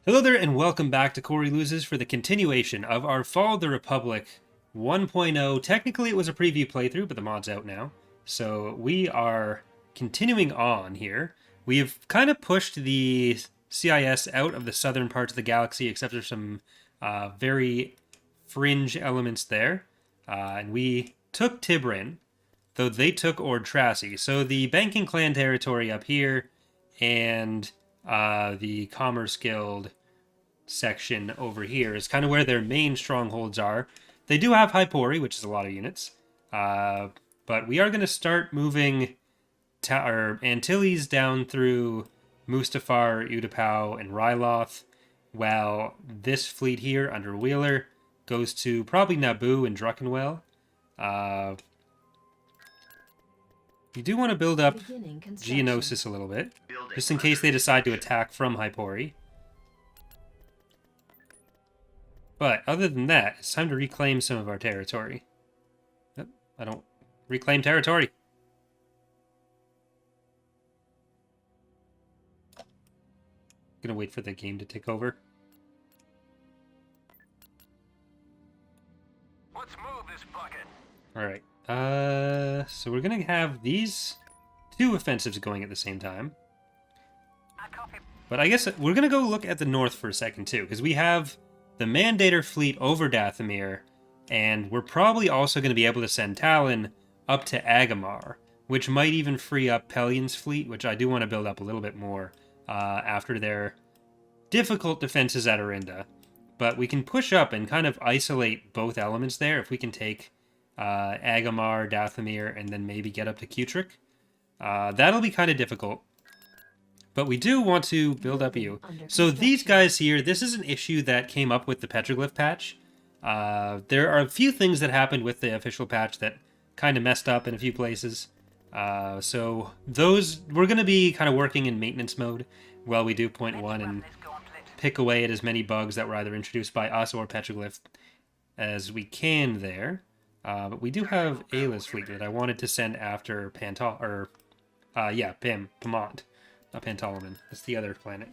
Hello there, and welcome back to Corey Loses for the continuation of our Fall of the Republic 1.0. Technically, it was a preview playthrough, but the mod's out now. So we are continuing on here. We have kind of pushed the CIS out of the southern parts of the galaxy, except for some very fringe elements there. And we took Tibrin, though they took Ord Tracy. So the Banking Clan territory up here, and the Commerce Guild section over here is kind of where their main strongholds are. They do have Hypori, which is a lot of units, but we are going to start moving Antilles down through Mustafar, Utapau, and Ryloth, while this fleet here under Wheeler goes to probably Naboo and Druckenwell. You do want to build up Geonosis a little bit, just in case they decide to attack from Hypori. But other than that, it's time to reclaim some of our territory. Yep, I don't reclaim territory. Gonna wait for the game to take over. Let's move this bucket. Alright. So we're gonna have these two offensives going at the same time. But I guess we're gonna go look at the north for a second too, because we have the Mandator fleet over Dathomir, and we're probably also going to be able to send Talon up to Agamar, which might even free up Pellion's fleet, which I do want to build up a little bit more after their difficult defenses at Orinda. But we can push up and kind of isolate both elements there if we can take Agamar, Dathomir, and then maybe get up to Kutrick. That'll be kind of difficult. But we do want to build up you. So these guys here, this is an issue that came up with the Petroglyph patch. There are a few things that happened with the official patch that kind of messed up in a few places. So those, we're going to be kind of working in maintenance mode while we do point one and pick away at as many bugs that were either introduced by us or Petroglyph as we can there. But we do have Ayla's fleet that I wanted to send after Pamont. Not Pantalaman. That's the other planet.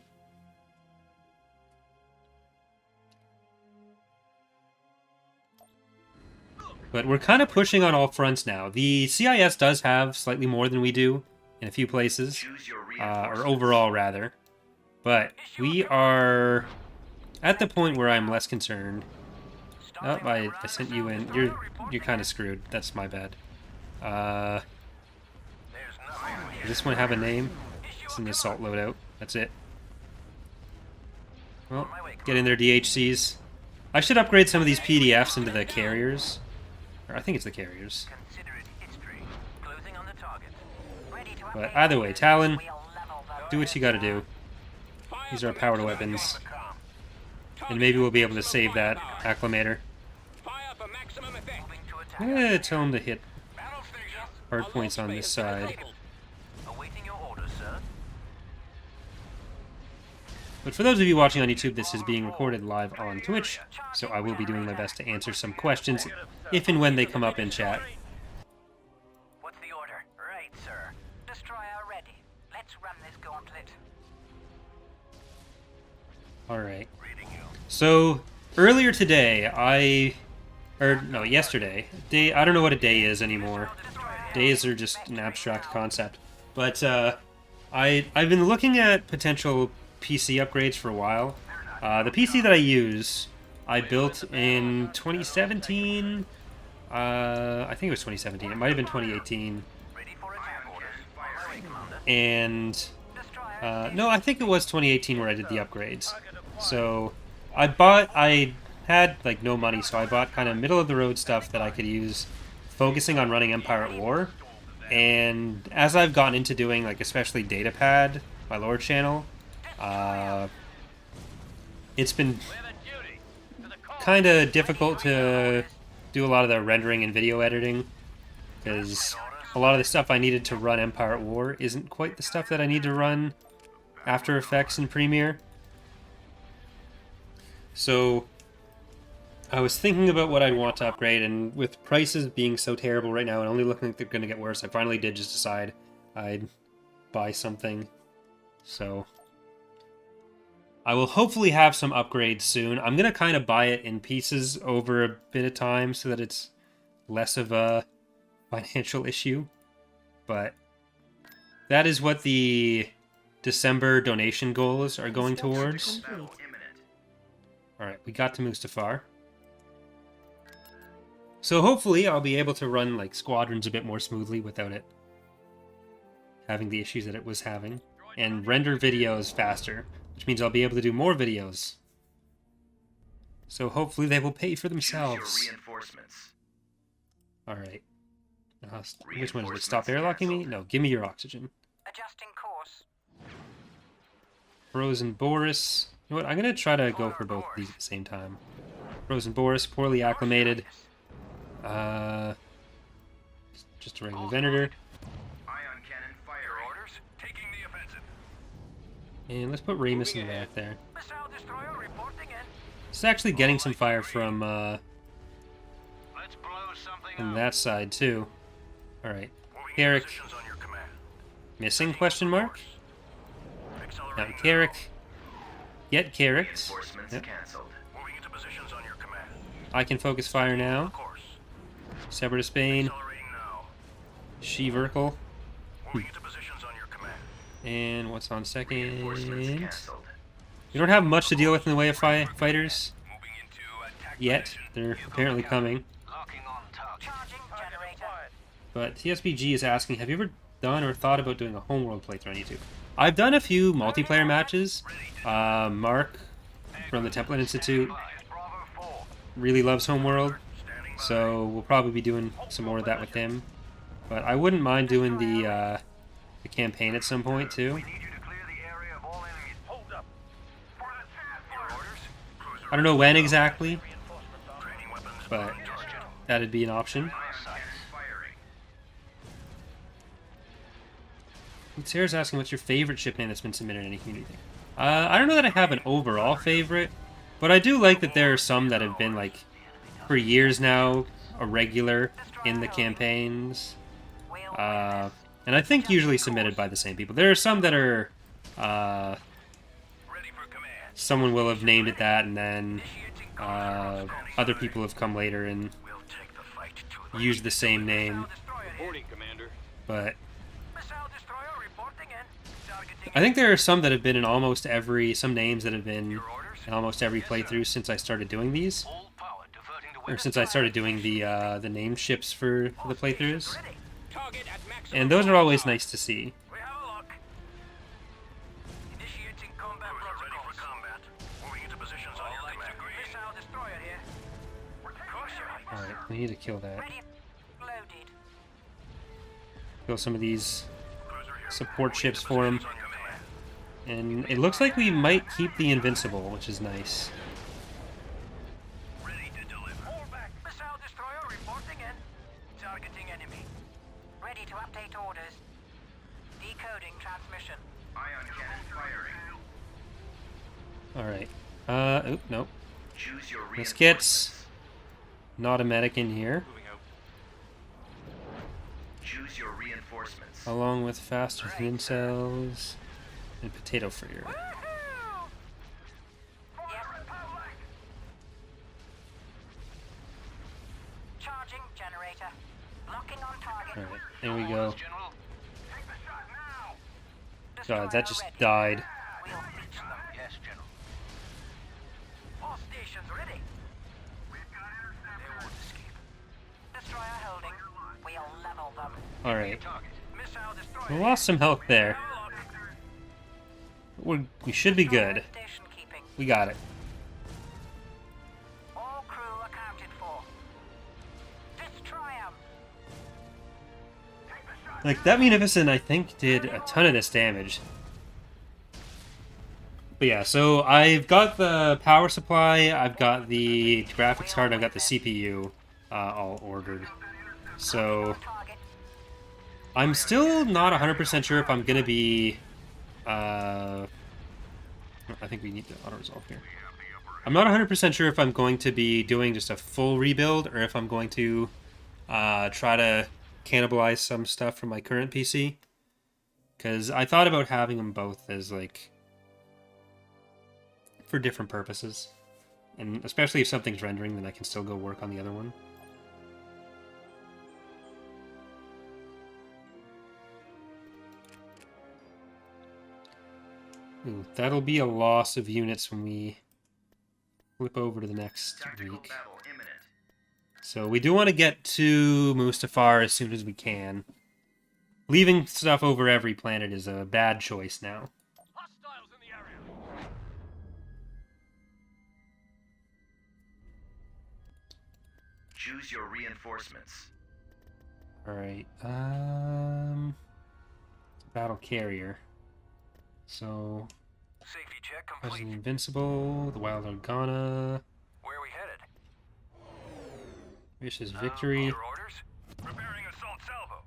But we're kind of pushing on all fronts now. The CIS does have slightly more than we do in a few places. Or overall, rather. But we are at the point where I'm less concerned. Oh, I sent you in. You're kind of screwed. That's my bad. Does this one have a name? It's an assault loadout. That's it. Well, get in there, DHCs. I should upgrade some of these PDFs into the carriers. Or I think it's the carriers. But either way, Talon, do what you gotta do. These are our powered weapons. And maybe we'll be able to save that acclimator. Tell him to hit hard points on this side. But for those of you watching on YouTube, this is being recorded live on Twitch, so I will be doing my best to answer some questions if and when they come up in chat. What's the order? Right, sir. Destroyer ready. Let's run this gauntlet. Alright. So, earlier today, yesterday. I don't know what a day is anymore. Days are just an abstract concept. But, I've been looking at potential PC upgrades for a while. The PC that I use, I built in 2017. I think it was 2017. It might have been 2018. And no, I think it was 2018 where I did the upgrades. So I had like no money, so I bought kind of middle of the road stuff that I could use, focusing on running Empire at War. And as I've gotten into doing like especially Datapad, my lore channel, it's been kind of difficult to do a lot of the rendering and video editing, because a lot of the stuff I needed to run Empire at War isn't quite the stuff that I need to run After Effects and Premiere. So I was thinking about what I'd want to upgrade, and with prices being so terrible right now and only looking like they're going to get worse, I finally did just decide I'd buy something. So I will hopefully have some upgrades soon. I'm going to kind of buy it in pieces over a bit of time so that it's less of a financial issue. But that is what the December donation goals are going towards. Alright, we got to Mustafar. So hopefully I'll be able to run like squadrons a bit more smoothly without it having the issues that it was having. And render videos faster, which means I'll be able to do more videos. So hopefully they will pay for themselves. Alright. Which one is it? Stop airlocking me? No, give me your oxygen. Adjusting course. Frozen Boris. You know what? I'm going to try to go for both of these at the same time. Frozen Boris, poorly acclimated. Just a regular Venator. Ion cannon fire. Your orders? Taking the offensive. And let's put Ramus in the back there. Missile destroyer reporting in. It's actually getting some fire from Let's blow something up. that side too. Alright. Moving Carrick. positions on your command. Missing question mark? Now Accelerating Carrick. Get Carrick. Yep. canceled. Moving into positions on your command. I can focus fire now. Course. Separate Spain. Accelerating now. She-Verkle. Moving into positions on your command. And what's on second? We don't have much to deal with in the way of fighters Moving into attack yet. position. They're apparently coming. Locking on target. Charging generator. But TSBG is asking, have you ever done or thought about doing a homeworld playthrough on YouTube? I've done a few multiplayer matches. Mark from the Template Institute Bravo 4. really loves homeworld, Standing by. so we'll probably be doing some more of that with him. But I wouldn't mind doing the campaign at some point too. We need you to clear the area of all enemies. Hold up. For the task. Your orders? Cruiser I don't know when exactly, reinforcements. Training weapons. but that'd be an option. Sarah's asking, what's your favorite ship name that's been submitted in any community thing? I don't know that I have an overall favorite, but I do like that there are some that have been, like, for years now, a regular in the campaigns. And I think usually submitted by the same people. There are some that are, Ready for command. someone will have named it that, and then Initiating combat. other people have come later and We'll take the fight to used the same name. Missile destroyer here. Reporting, Commander. But Missile destroyer reporting in. Targeting. I think there are some that have been in almost every, some names that have been Your orders? in almost every playthrough since I started doing these. All power diverting to Or weapon since I started doing the named ships for the playthroughs. ready. Target at maximum. And those are always nice to see. We have a lock. Initiating combat protocols. Ready for combat. Moving into positions on your command. Missile destroyer here. Cross your heights. Alright, we need to kill that. Ready. Loaded. Kill some of these Cruiser here. support ships for him. On your command. And it looks like we might keep the Invincible, which is nice. Ready to deliver. Fall back. Missile destroyer reporting in. Targeting enemy. Ready to update orders. Decoding transmission. Ion cannon firing. Alright. Oop, nope. Choose your This gets not a medic in here, Choose your reinforcements. along with faster than incels and potato fritter. Charging generator. Locking on target. Alright, there we go. General. Take the shot now. God, that just died. We'll reach them. Yes, General. All stations ready. We've got interceptors. They won't escape. Destroyer holding. We'll level them. Alright. Target. Missile destroyer. We lost some health there. We should be good. Station keeping. We got it. All crew accounted for. Destroy 'em. Take the shot. Like, that Munificent, I think, did a ton of this damage. But yeah, so I've got the power supply, I've got the graphics card, I've got the CPU all ordered. So Target. I'm still not 100% sure if I'm going to be... I think we need to auto-resolve here. I'm not 100% sure if I'm going to be doing just a full rebuild, or if I'm going to try to cannibalize some stuff from my current PC. Because I thought about having them both as, like, for different purposes. And especially if something's rendering, then I can still go work on the other one. Ooh, that'll be a loss of units when we flip over to the next week. So we do want to get to Mustafar as soon as we can. Leaving stuff over every planet is a bad choice now. Hostiles in the area. Choose your reinforcements. Alright, battle carrier. So, Safety check complete. President Invincible, the Wild Argana, Where are we headed? Vicious Victory, Your orders? Preparing assault salvo.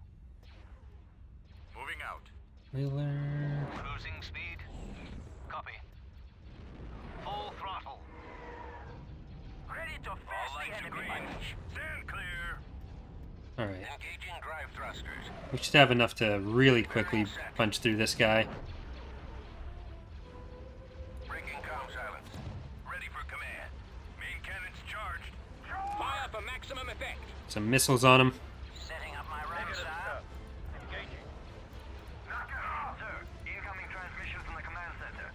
Moving out. Wheeler, Cruising speed. Copy. Full throttle. Ready to face the enemy. Stand clear. alright. Engaging drive thrusters. We should have enough to really quickly punch through this guy. Breaking comm silence. Ready for command. Main cannons charged. Fire for maximum effect. Some missiles on him. Setting up my round side. Engaging. Knock it off, sir. Incoming transmission from the command center.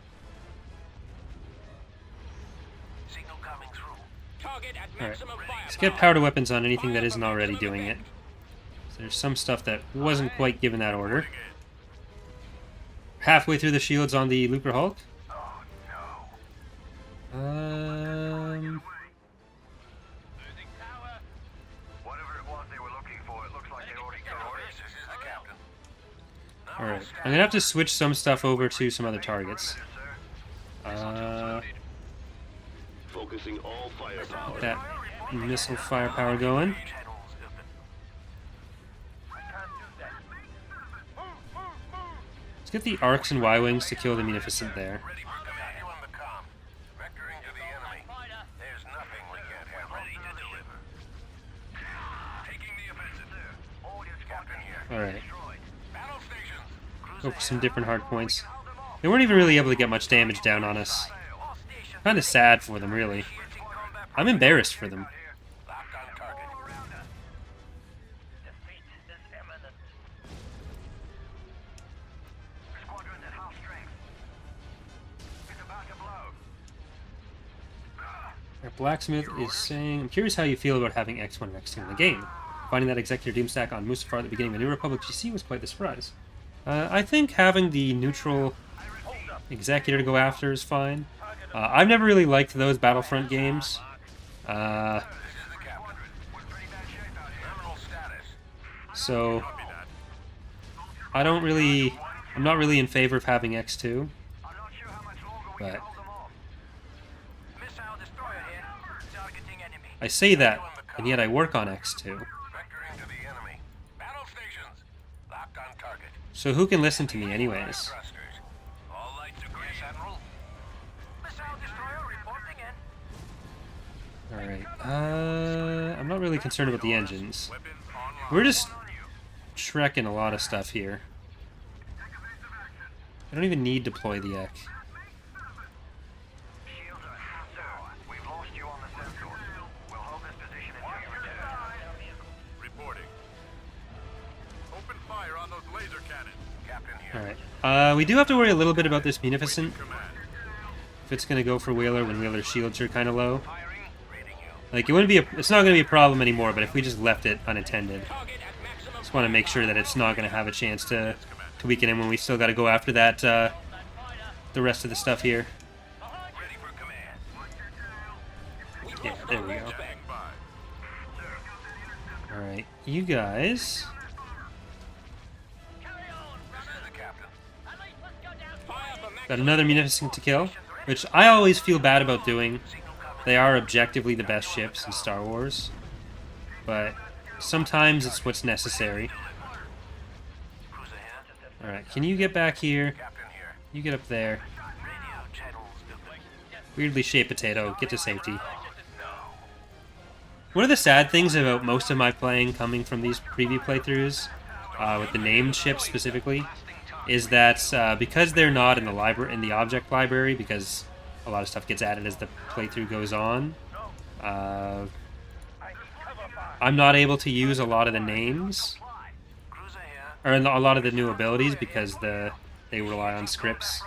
Signal coming through. Target at Alright, maximum fire. let's get power to weapons on anything that isn't already doing it. So there's some stuff that wasn't quite given that order. Halfway through the shields on the Lucre Hulk. Oh no. Um, Losing power. Whatever it was they were looking for, it looks like they already got orders. This is the captain. alright. I'm gonna have to switch some stuff over to some other targets. Focusing all firepower. That missile firepower going. Let's get the Arcs and Y-Wings to kill the Munificent there. Ready for command. You on the comm. Vectoring to the enemy. There's nothing we can't handle. Ready to deliver. Taking the offensive. Hold your captain here. Alright. Battle stations. Go for some different hard points. They weren't even really able to get much damage down on us. Kind of sad for them, really. I'm embarrassed for them. Locked on target. Defeat is imminent. Squadron at half strength. It's about to blow. Our Blacksmith is saying, I'm curious how you feel about having X1 and X2 in the game. Finding that Executor Doomstack on Mustafar at the beginning of the New Republic GC was quite the surprise. I think having the neutral Executor to go after is fine. I've never really liked those Battlefront games. So I'm not really in favor of having X2. But I say that, and yet I work on X2. So who can listen to me anyways? Alright, I'm not really concerned about the engines. We're just trekking a lot of stuff here. I don't even need to deploy the Ek. Alright, we do have to worry a little bit about this Munificent. If it's gonna go for Whaler when Whaler's shields are kind of low. Like, it's not gonna be a problem anymore, but if we just left it unattended. Just want to make sure that it's not gonna have a chance to weaken him when we still gotta go after that, the rest of the stuff here. Yeah, there we go. Alright, you guys... Got another Munificent to kill, which I always feel bad about doing. They are objectively the best ships in Star Wars, but sometimes it's what's necessary. Alright, can you get back here? You get up there. Weirdly shaped potato, get to safety. One of the sad things about most of my playing coming from these preview playthroughs, with the named ships specifically, is that because they're not in the object library, because a lot of stuff gets added as the playthrough goes on. I'm not able to use a lot of the names, or a lot of the new abilities, because they rely on scripts.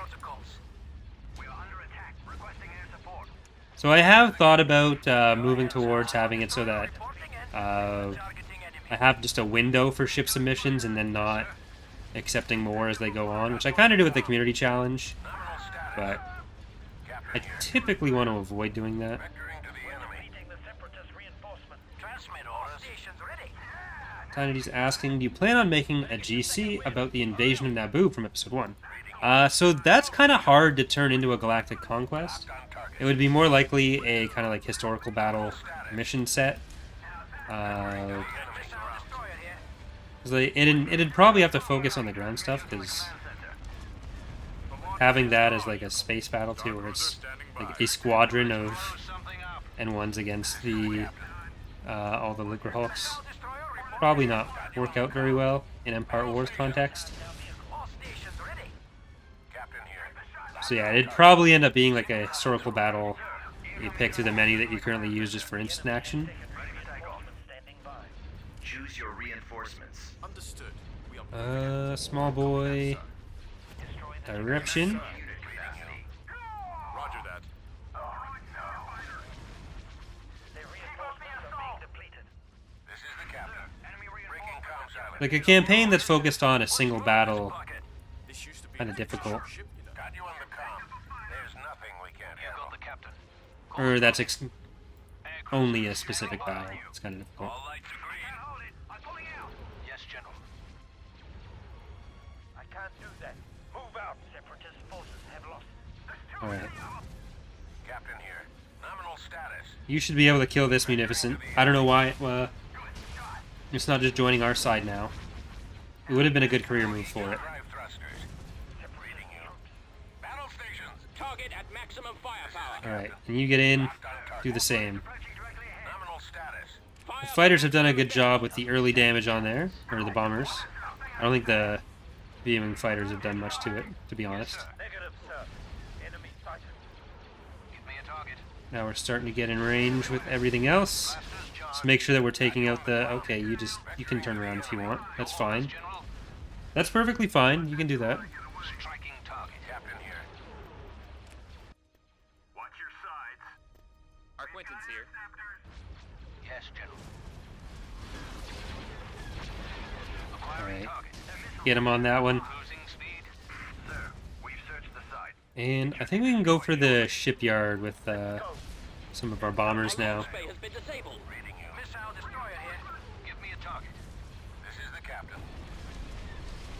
So I have thought about moving towards having it so that I have just a window for ship submissions and then not accepting more as they go on, which I kind of do with the community challenge, but I typically want to avoid doing that. Tiny's asking, do you plan on making a GC about the invasion of Naboo from episode 1? So that's kind of hard to turn into a Galactic Conquest. It would be more likely a kind of like historical battle mission set. It'd probably have to focus on the ground stuff, because having that as like a space battle too, where it's like a squadron of N1s against the all the Liquor Hawks, probably not work out very well in Empire Wars context. So yeah, it'd probably end up being like a historical battle you pick through the menu that you currently use just for instant action. Choose your reinforcements. Small boy. Direction. Roger that. This is the captain. Breaking comm silence. Like a campaign that's focused on a single battle, kind of difficult. Got you on the comm. There's nothing we can't handle. You got the captain. Or that's only a specific battle. It's kind of difficult. All lights are green. I'm pulling out. Yes, General. I can't do that. Move out. Separatist forces have lost. Alright. Captain here. Nominal status. You should be able to kill this Munificent. I don't know why it's not just joining our side now. It would have been a good career move for it. Drive thrusters. Reading you. Battle stations. Target at maximum firepower. Alright, and you get in, do the same. Nominal status. The fighters have done a good job with the early damage on there, or the bombers. I don't think the beaming fighters have done much to it, to be honest. Negative, sir. Enemy sighted. Give me a target. Now we're starting to get in range with everything else. Just make sure that we're taking out the... Okay, you can turn around if you want. That's fine. General. That's perfectly fine. You can do that. Striking target. Captain here. Watch your sides. Our Quentin's here. Yes, General. Alright. Get him on that one. Cruising speed. Sir, we've searched the site. And I think we can go for the shipyard with some of our bombers now. Has been disabled. Reading you. Missile destroyer here. Give me a target. This is the captain.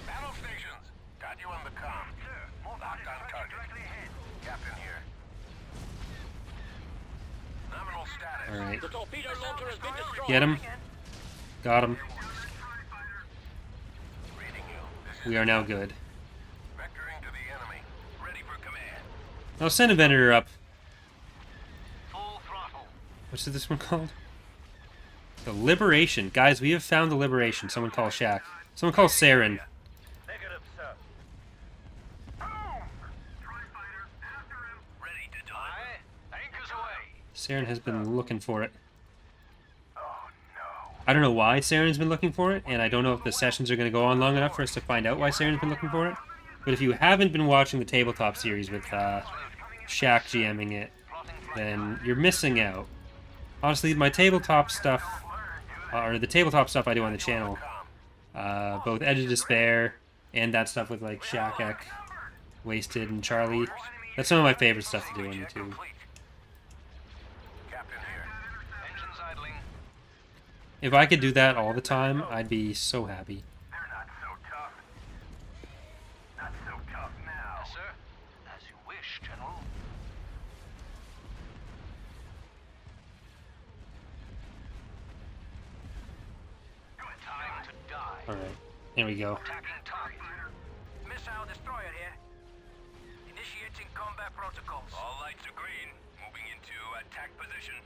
Battle stations. Got you on the comm. Locked on target. Captain here. Nominal status. Alright. The torpedo launcher has been destroyed. Get him. Got him. Reading you. This is We are now good. vectoring to the enemy. Ready for command. Now send a Venator up. Full throttle. What's this one called? The Liberation. Guys, we have found the Liberation. Someone call Shaq. Someone call Saren. Negative, sir. Ready to die. Anchors away. Saren has been looking for it. I don't know why Saren's been looking for it, and I don't know if the sessions are going to go on long enough for us to find out why Saren's been looking for it. But if you haven't been watching the tabletop series with Shaq GMing it, then you're missing out. Honestly, my tabletop stuff, or the tabletop stuff I do on the channel, both Edge of Despair and that stuff with like Shaq, Wasted, and Charlie, that's some of my favorite stuff to do on YouTube. Captain here. Engines idling. If I could do that all the time, I'd be so happy. They're not so tough. Not so tough now. Yes, sir. As you wish, General. Time to die. Alright, there we go. Attacking target. Missile destroyer here. Initiating combat protocols. All lights are green. Moving into attack position.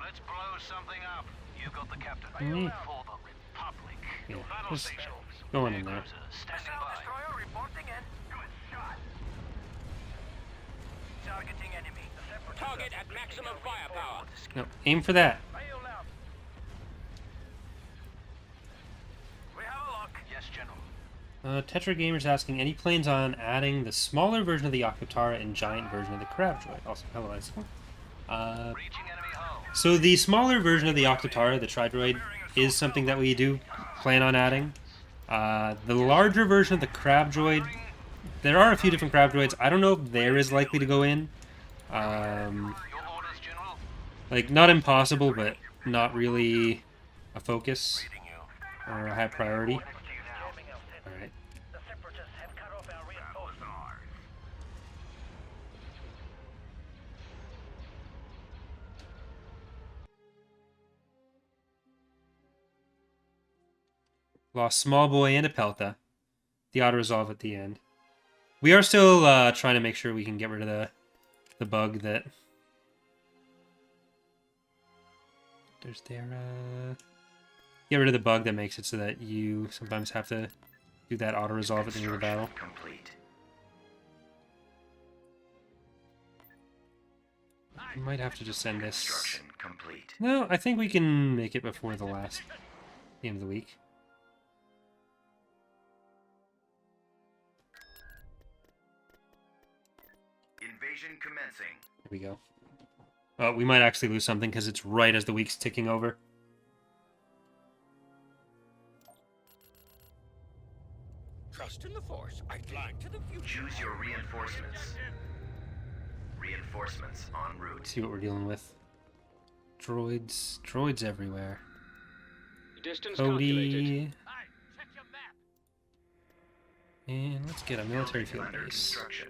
Let's blow something up. You got the captain. Mm. For the Republic. Yeah, Battle just stations. go on in there. Cruiser standing Missile by. destroyer reporting in. Good shot. Targeting enemy. Target at maximum firepower. No, aim for that. We have a lock. Yes, General. Tetra Gamer's asking, any plans on adding the smaller version of the Octoptara and giant version of the Crab Droid? Also, hello, Icicle. Reaching enemy hull. So the smaller version of the Octoptara, the Tri-Droid, is something that we do plan on adding. The larger version of the Crab Droid, there are a few different Crab Droids. I don't know if there is likely to go in. Your orders, General. Like, not impossible, but not really a focus or a high priority. Alright. The Separatists have cut off our reinforcements. Lost Small Boy and a Pelta. The auto-resolve at the end. We are still trying to make sure we can get rid of the bug that... There's their... Get rid of the bug that makes it so that you sometimes have to do that auto-resolve at the end of the battle. Complete. We might have to just send this... Construction complete. No, I think we can make it before the end of the week. Invasion commencing. There we go. Oh, we might actually lose something because it's right as the week's ticking over. Trust in the Force. I glide to the future. Choose your reinforcements. Reinforcements en route. See what we're dealing with. Droids everywhere. Distance calculated. Cody. And let's get a military field Under base. construction.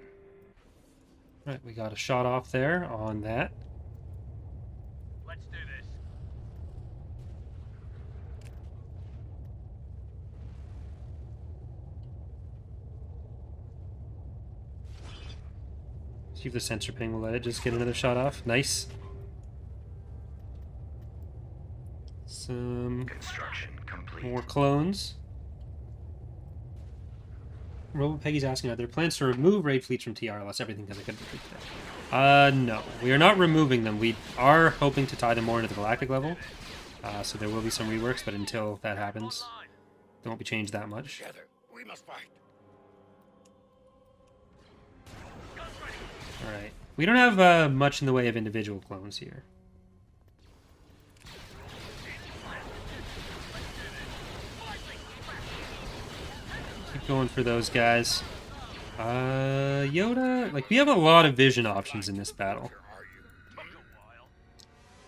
Right, we got a shot off there on that. Let's do this. See if the sensor ping will let it just get another shot off. Nice. Some Construction complete. more clones. RoboPeggy's asking, are there plans to remove raid fleets from TR unless everything because I couldn't retrieve that? No. We are not removing them. We are hoping to tie them more into the Galactic level. So there will be some reworks, but until that happens, they won't be changed that much. Together, we must fight. Alright. We don't have much in the way of individual clones here. Keep going for those guys. Yoda, like, we have a lot of vision options in this battle.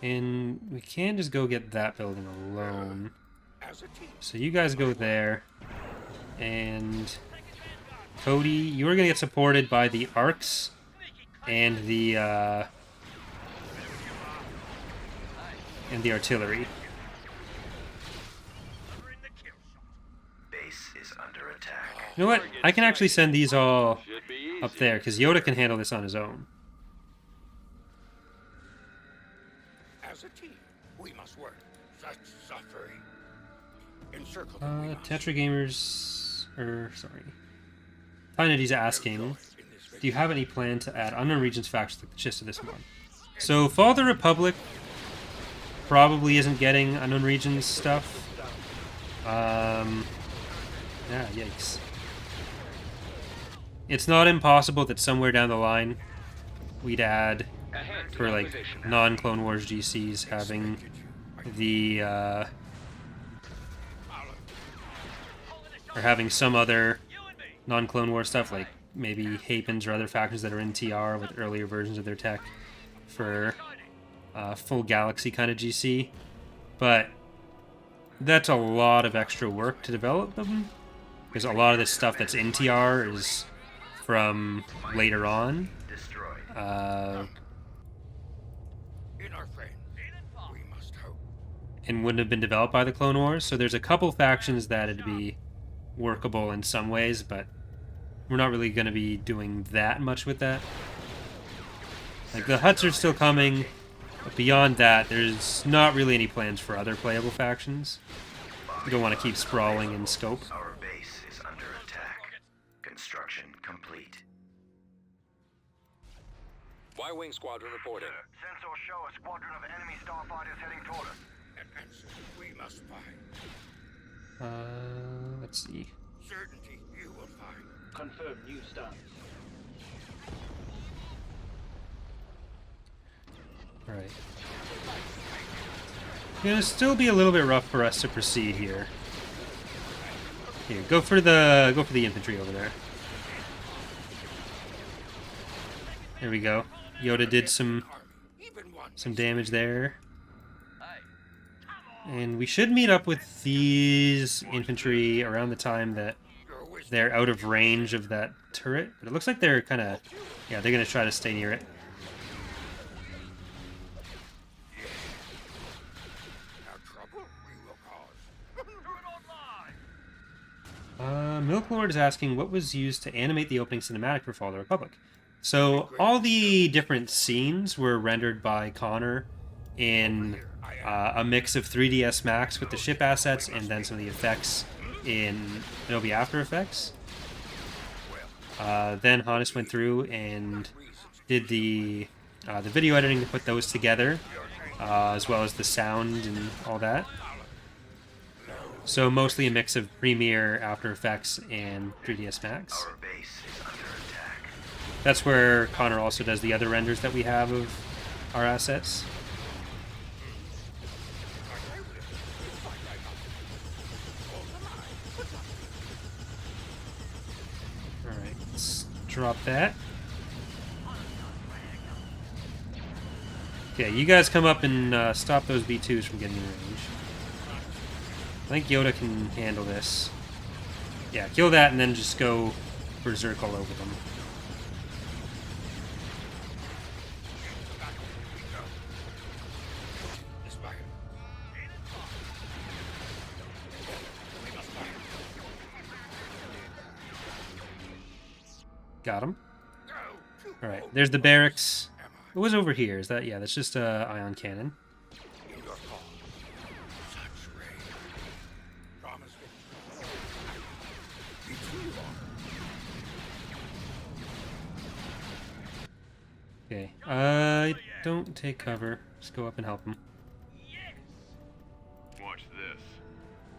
And we can just go get that building alone. As a team. So you guys go there. And Cody, you are going to get supported by the arcs and the artillery. Base is under attack. You know what? I can actually send these all up there, because Yoda can handle this on his own. As a team, we must work. Such suffering. Encircle them. we must. Tetra Gamers... sorry. Pinedy's asking, do you have any plan to add Unknown Regions factions like the gist of this month? So, Fall the Republic probably isn't getting Unknown Regions stuff. Yeah, yikes. It's not impossible that somewhere down the line we'd add, for like non-Clone Wars GCs, having the or having some other non-Clone War stuff, like maybe Hapens or other factions that are in TR with earlier versions of their tech for full Galaxy kind of GC. But that's a lot of extra work to develop them, because a lot of this stuff that's in TR is from later on. Destroyed. In our friends, we must hope. And wouldn't have been developed by the Clone Wars. So there's a couple factions that'd be workable in some ways, but we're not really going to be doing that much with that. Like, the Hutts are still coming, but beyond that, there's not really any plans for other playable factions. We don't want to keep sprawling in scope. Our base is under attack. Construction complete. Y-Wing Squadron reporting. Sir, sensors show a squadron of enemy starfighters heading toward us. An answer we must find. Let's see. Certainty you will find. Confirm new stance. Alright. It's gonna still be a little bit rough for us to proceed here. Here, go for the infantry over there. There we go. Yoda did some damage there. And we should meet up with these infantry around the time that they're out of range of that turret. But it looks like they're kind of... Yeah, they're going to try to stay near it. Milk Lord is asking what was used to animate the opening cinematic for Fall of the Republic. So all the different scenes were rendered by Connor in a mix of 3ds Max with the ship assets and then some of the effects in Adobe After Effects. Then Hannes went through and did the video editing to put those together, as well as the sound and all that. So mostly a mix of Premiere, After Effects, and 3ds Max. Our base is under attack. That's where Connor also does the other renders that we have of our assets. Alright, let's drop that. Okay, you guys come up and stop those B2s from getting in range. I think Yoda can handle this. Yeah, kill that and then just go berserk all over them. Got him. Alright, there's the barracks. What was over here? Is that... Yeah, that's just a ion cannon. Okay, don't take cover. Just go up and help him. Watch this.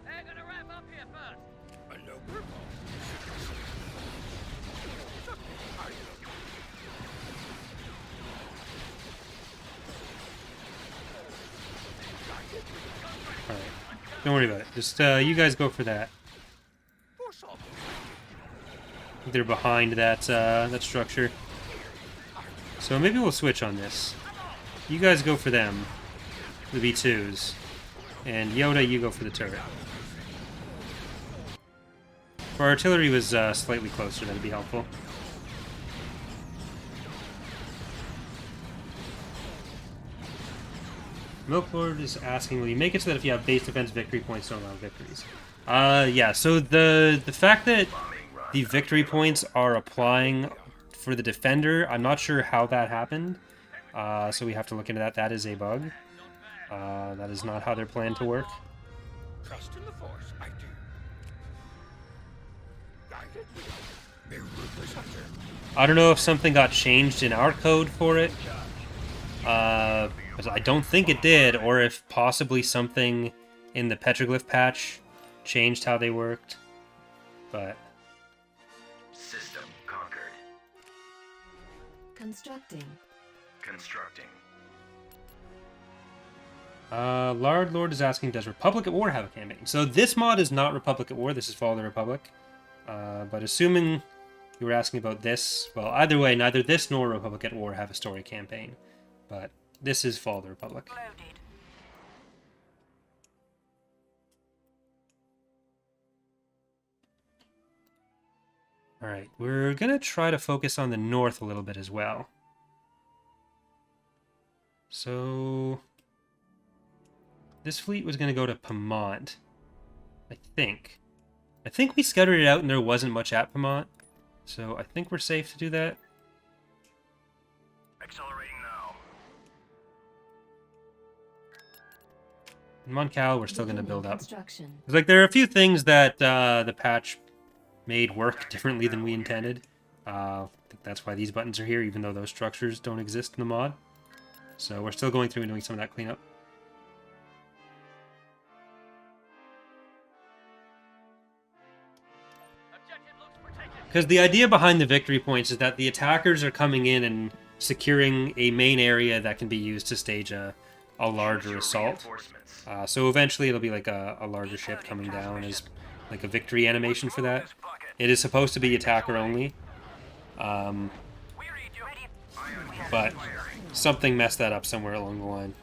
They're gonna wrap up here first. Alright, don't worry about it. Just, you guys go for that. They're behind that, that structure. So maybe we'll switch on this. You guys go for them, the V2s, and Yoda, you go for the turret. If our artillery was slightly closer, that'd be helpful. Milk Lord is asking, will you make it so that if you have base defense victory points, don't allow victories? Yeah, so the fact that the victory points are applying for the defender, I'm not sure how that happened, so we have to look into that. That is a bug. That is not how they're planned to work. Trust in the Force, I do. Guided. A ruthless hunter. I don't know if something got changed in our code for it. I don't think it did, or if possibly something in the petroglyph patch changed how they worked. But System conquered. Constructing. Constructing. Lord is asking, does Republic at War have a campaign? So this mod is not Republic at War, this is Fall of the Republic. But assuming you were asking about this, well, either way, neither this nor Republic at War have a story campaign. But this is Fall of the Republic. Loaded. Alright, we're gonna try to focus on the north a little bit as well. So this fleet was gonna go to Pamont, I think. I think we scouted it out and there wasn't much at Pamont, so I think we're safe to do that. Accelerating now. In Mon Cal, we're still gonna build up. Construction. It's like there are a few things that the patch made work differently than we intended. That's why these buttons are here, even though those structures don't exist in the mod. So we're still going through and doing some of that cleanup. Because the idea behind the victory points is that the attackers are coming in and securing a main area that can be used to stage a larger assault. So eventually it'll be like a larger ship coming down as like a victory animation for that. It is supposed to be attacker only. But something messed that up somewhere along the line.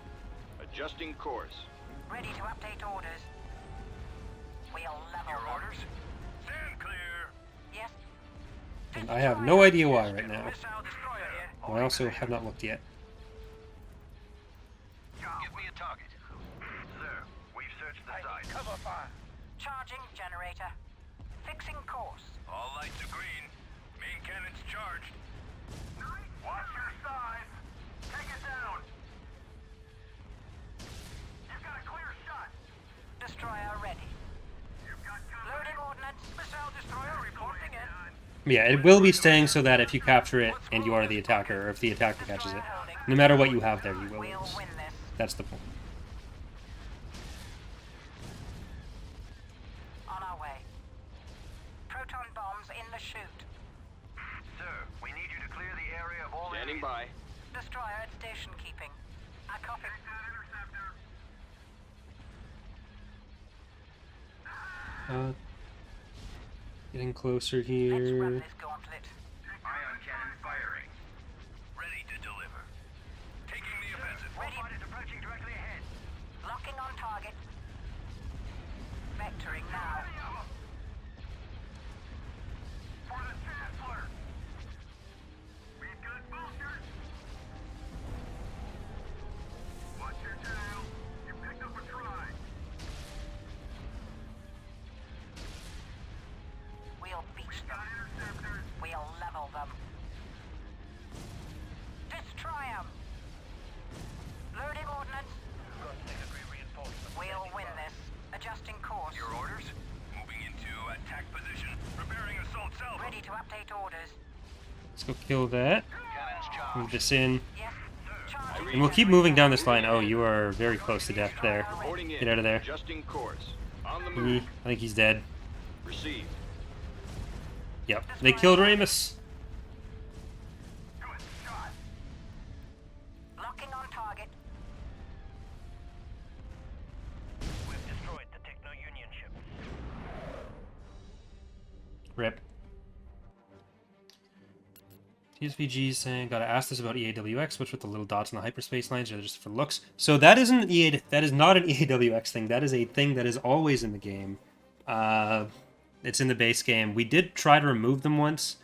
Adjusting course. Ready to update orders. We'll level them. Orders? Stand clear. Yes. And I have no idea why right now. Missile destroyer here. Well, I also have not looked yet. Give me a target. Sir, we've searched the site. Cover fire. Charging generator. Fixing course. All lights are green. Main cannons charged. Watch your size. Take it down. You've got a clear shot. Destroyer ready. You've got Loading ordnance. Missile destroyer reporting in. Yeah, it will be staying so that if you capture it and you are the attacker, or if the attacker catches it, no matter what you have there, you will We'll lose. win this. That's the point. On our way. Proton bombs in the chute. Sir, we need you to clear the area of all Standing enemies. by. Destroyer at station keeping. I copy. Getting closer Let's run here. this gauntlet. Ion cannon firing. Ready to deliver. Taking the offensive. Fighters approaching directly ahead. Locking on target. Vectoring now. For the Chancellor. We've got boosters. Watch your tail. You picked up a try. We'll beat them. Got interceptors. We'll level them. Destroy them. Loading ordnance. We'll win this. Adjusting course. Your orders? Moving into attack position. Preparing assault salvo. Ready to update orders. Let's go kill that. Cannons charged. Move this in. Yes. Charging. And we'll keep moving down this line. Oh, you are very close to death there. Reporting in. Get out of there. Adjusting course. On the I move. think he's dead. Received. Yep. They killed Ramus. Good shot. Locking on target. We've destroyed the Techno-Union ship. Rip. TSVG saying, gotta ask this about EAWX. What's with the little dots in the hyperspace lines? Or just for looks? So that isn't that is not an EAWX thing. That is a thing that is always in the game. It's in the base game. We did try to remove them once,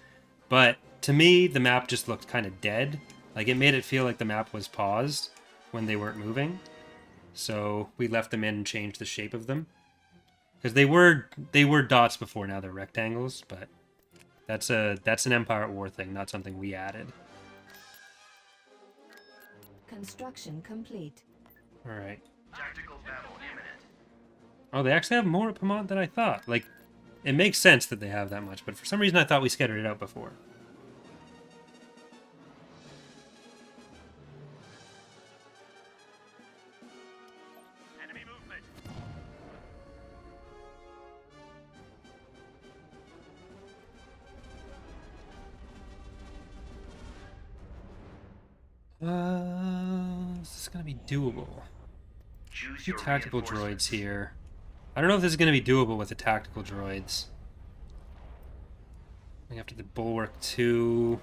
but to me, the map just looked kind of dead. Like, it made it feel like the map was paused when they weren't moving. So we left them in and changed the shape of them. Because they were dots before, now they're rectangles, but that's an Empire at War thing, not something we added. Construction complete. Alright. Tactical battle imminent. Oh, they actually have more at Pamont than I thought. Like, it makes sense that they have that much, but for some reason I thought we scattered it out before. Enemy movement. Is this gonna be doable? Choose Two your tactical reinforcements. droids here. I don't know if this is gonna be doable with the tactical droids. After the Bulwark 2.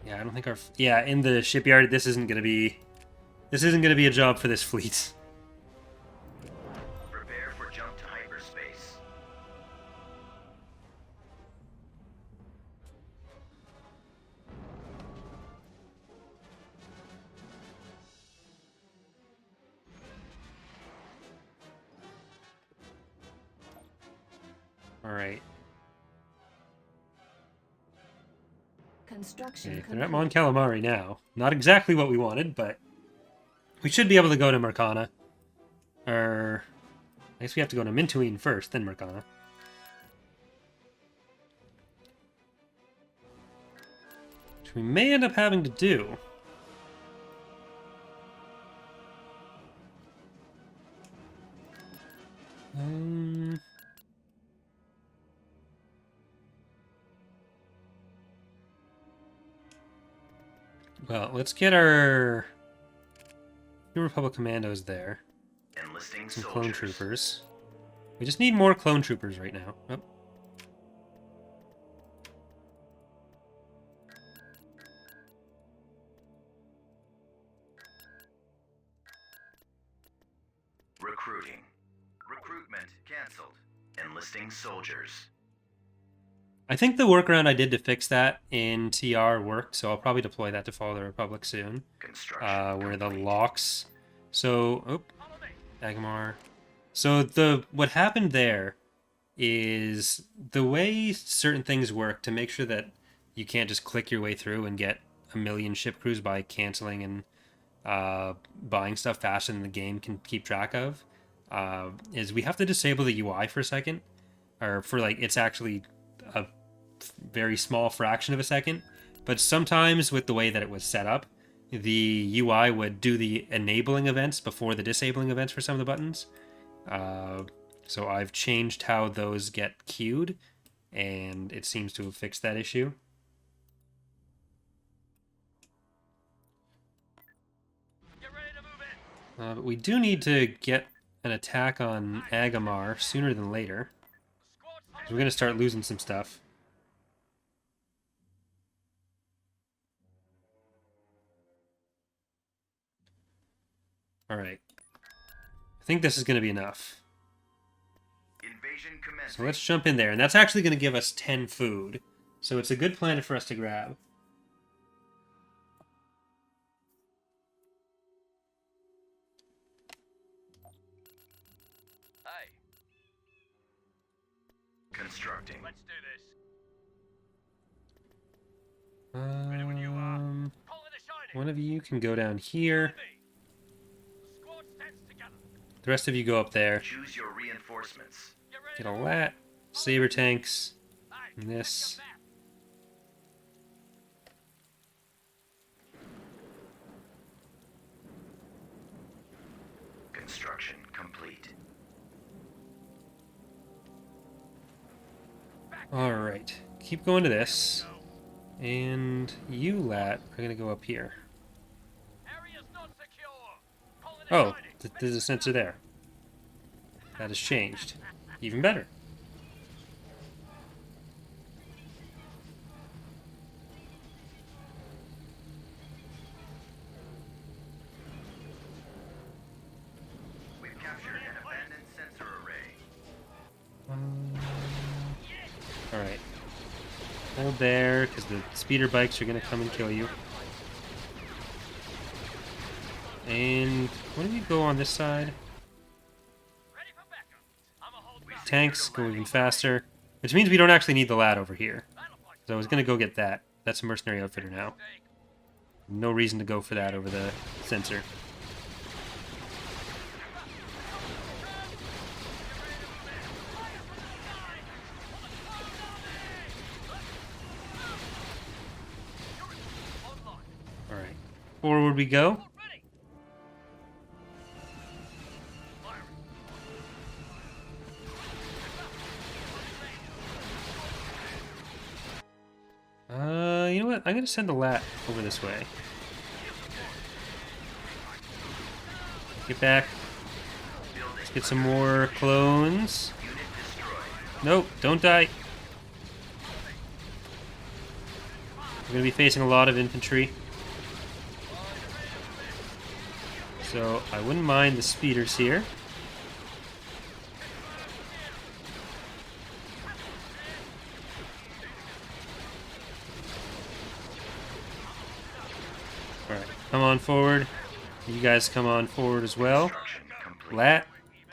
Yeah, I don't think our... Yeah, in the shipyard, this isn't gonna be a job for this fleet. Prepare for jump to hyperspace. Alright. Construction Okay, they're complete. at Mon Calamari now. Not exactly what we wanted, but we should be able to go to Mercana. Or I guess we have to go to Mintuine first, then Mercana. we may end up having to do. Well, let's get our New Republic commandos there. Enlisting Some soldiers. clone troopers. We just need more clone troopers right now. Oh. Recruiting. Recruitment canceled. Enlisting soldiers. I think the workaround I did to fix that in TR worked, so I'll probably deploy that to Follow the Republic soon. Construction Where the complete. locks. So, Agamar. So what happened there is the way certain things work to make sure that you can't just click your way through and get a million ship crews by canceling and buying stuff faster than the game can keep track of, is we have to disable the UI for a second, or for like it's actually a very small fraction of a second, but sometimes with the way that it was set up, the UI would do the enabling events before the disabling events for some of the buttons. So I've changed how those get queued, and it seems to have fixed that issue. But we do need to get an attack on Agamar sooner than later. So we're going to start losing some stuff. Alright. I think this is going to be enough. Invasion commencing. So let's jump in there. And that's actually going to give us 10 food. So it's a good planet for us to grab. Hey, Constructing. let's do this. One of you can go down here. The squad stands together. The rest of you go up there. Choose your reinforcements. Get a lat, saber tanks, Hey, and this. Construction complete. Alright. Keep going to this. And you, lat, are going to go up here. Area's not secure. Call it Oh, a there's a sensor there. That has changed. Even better. We've captured an abandoned sensor array. Alright. Hold there, because the speeder bikes are going to come and kill you. And one of you go on this side. ready for backup. I'm a hold back. Tanks go even faster. Which means we don't actually need the lad over here. So I was going to go get that. That's a mercenary outfitter now. No reason to go for that over the sensor. Alright. Forward we go. Ready. You know what? I'm going to send the lat over this way. Get back. Let's get some more clones. Nope, don't die. We're going to be facing a lot of infantry. So I wouldn't mind the speeders here. Alright, come on forward. You guys come on forward as well. Construction complete. Lat,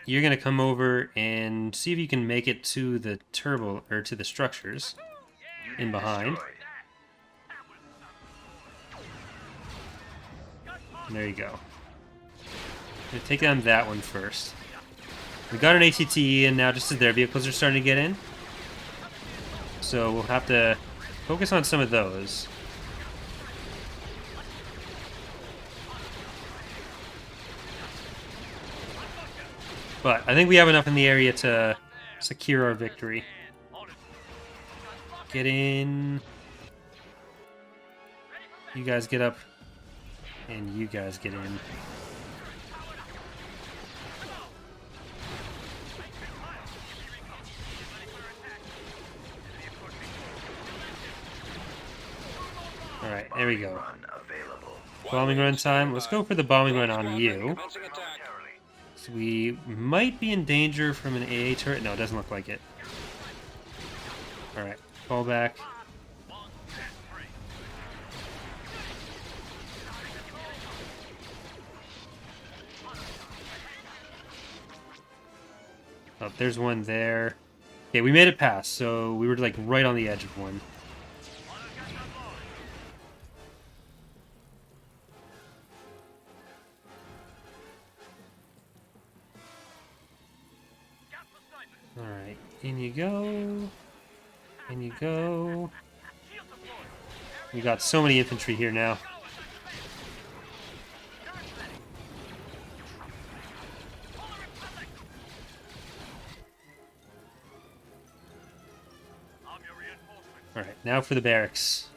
you're going to come over and see if you can make it to the turbo, or to the structures in behind. Destroyed. There you go. Gonna take down that one first. We got an ATT in now just as their vehicles are starting to get in. So we'll have to focus on some of those. But I think we have enough in the area to secure our victory. Get in. You guys get up. And you guys get in. Alright, there we go. Bombing run time. Let's go for the bombing run on you. Commencing attack. So we might be in danger from an AA turret. No, it doesn't look like it. Alright, fall back. Oh, there's one there. Okay, we made it past, so we were like right on the edge of one. Alright, in you go. In you go. We got so many infantry here now. Alright, now for the barracks.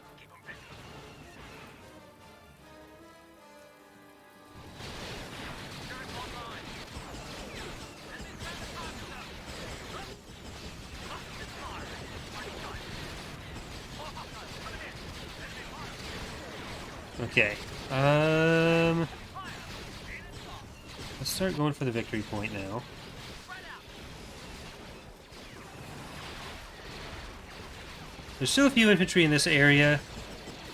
Okay. Let's start going for the victory point now. There's still a few infantry in this area.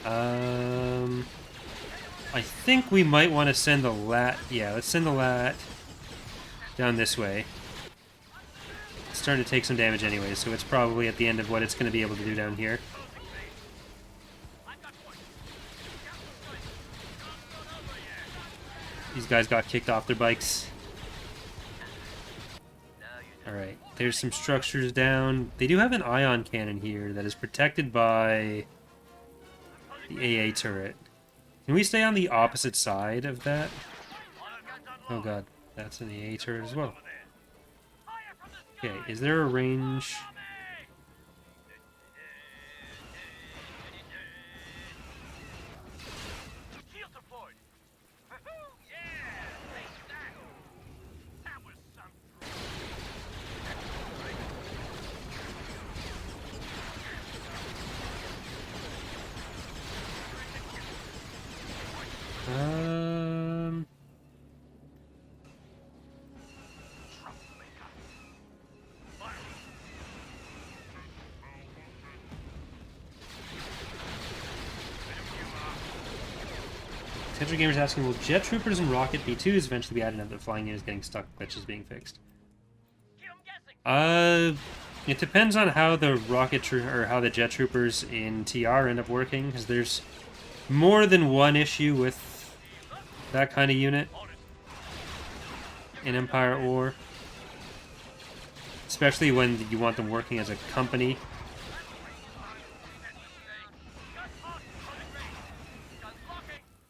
I think we might want to send the lat. Yeah, let's send the lat down this way. It's starting to take some damage anyway, so it's probably at the end of what it's going to be able to do down here. These guys got kicked off their bikes. Alright, there's some structures down. They do have an ion cannon here that is protected by the AA turret. Can we stay on the opposite side of that? Oh god, that's an AA turret as well. Okay, is there a range? Central Gamers asking, will jet troopers and rocket B2s eventually be added now that flying units getting stuck, glitches being fixed? It depends on how the or how the jet troopers in TR end up working, because there's more than one issue with that kind of unit in Empire War, especially when you want them working as a company.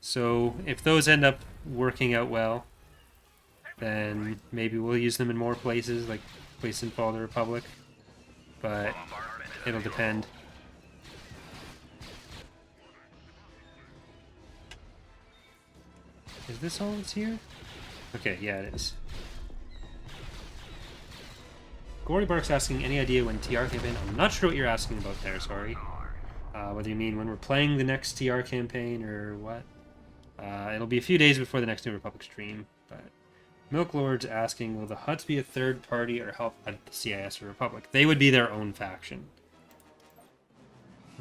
So if those end up working out well, then maybe we'll use them in more places, like Place and Fall of the Republic. But it'll depend. Is this all that's here? Okay, yeah, it is. Gory Bark's asking, any idea when TR campaign? I'm not sure what you're asking about there, sorry. Whether you mean when we're playing the next TR campaign or what? It'll be a few days before the next New Republic stream, but Milk Lord's asking, will the Hutts be a third party or help at the CIS or Republic? They would be their own faction.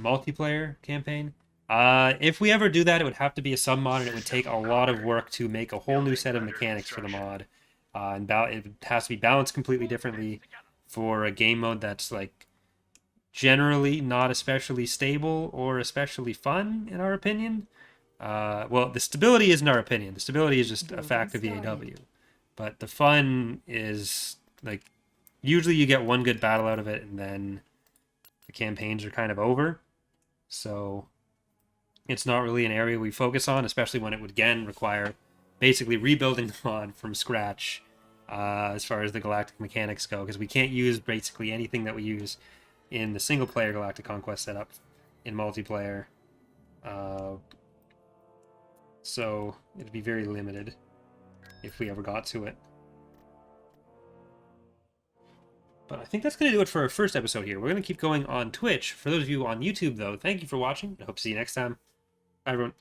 Multiplayer campaign? If we ever do that, it would have to be a sub-mod, and it would take a lot of work to make a whole new set of mechanics for the mod. And it has to be balanced completely differently for a game mode that's, like, generally not especially stable or especially fun, in our opinion. Well, the stability isn't our opinion. The stability is just a fact of the AW. But the fun is, like, usually you get one good battle out of it, and then the campaigns are kind of over. So it's not really an area we focus on, especially when it would, again, require basically rebuilding the mod from scratch as far as the Galactic mechanics go, because we can't use basically anything that we use in the single-player Galactic Conquest setup in multiplayer. So it'd be very limited if we ever got to it. But I think that's going to do it for our first episode here. We're going to keep going on Twitch. For those of you on YouTube, though, thank you for watching. I hope to see you next time. Bye, everyone.